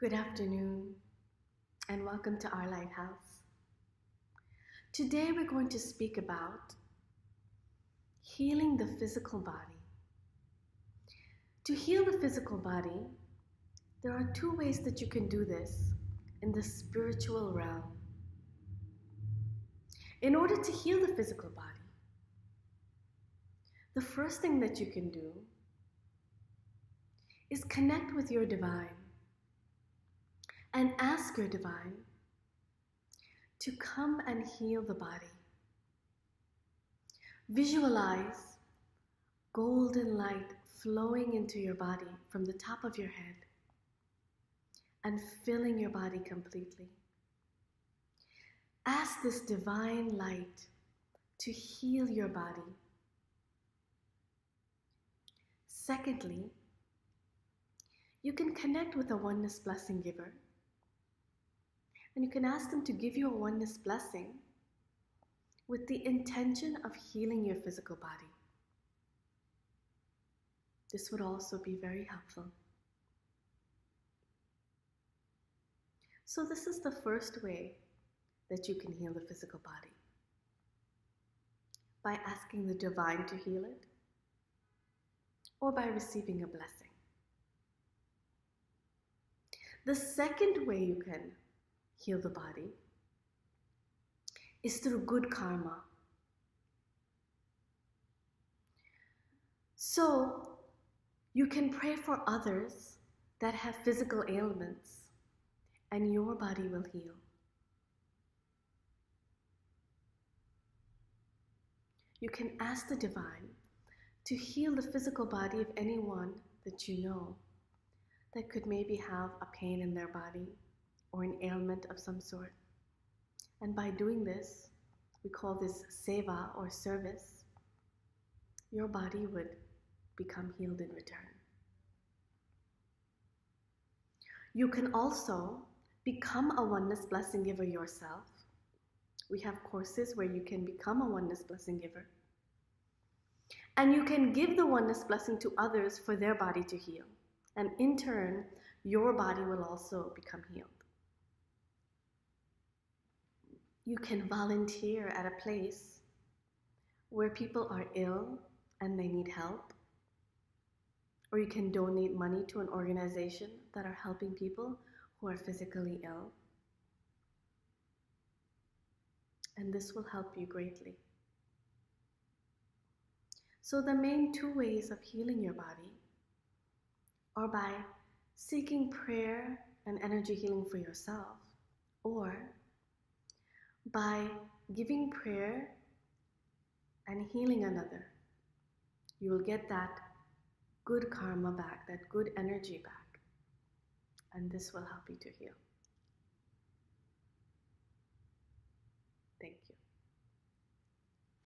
Good afternoon and welcome to our lighthouse. Today we're going to speak about healing the physical body. To heal the physical body, there are two ways that you can do this in the spiritual realm. In order to heal the physical body, the first thing that you can do is connect with your divine and ask your divine to come and heal the body. Visualize golden light flowing into your body from the top of your head and filling your body completely. Ask this divine light to heal your body. Secondly, you can connect with a Oneness Blessing giver, and you can ask them to give you a Oneness Blessing with the intention of healing your physical body. This would also be very helpful. So this is the first way that you can heal the physical body, by asking the divine to heal it or by receiving a blessing. The second way you can heal the body is through good karma. So you can pray for others that have physical ailments and your body will heal. You can ask the divine to heal the physical body of anyone that you know that could maybe have a pain in their body or an ailment of some sort. And by doing this, we call this seva or service, your body would become healed in return. You can also become a Oneness Blessing giver yourself. We have courses where you can become a Oneness Blessing giver. And you can give the Oneness Blessing to others for their body to heal. And in turn, your body will also become healed. You can volunteer at a place where people are ill and they need help. Or you can donate money to an organization that are helping people who are physically ill. And this will help you greatly. So the main two ways of healing your body are by seeking prayer and energy healing for yourself, or by giving prayer and healing another. You will get that good karma back, that good energy back, and this will help you to heal.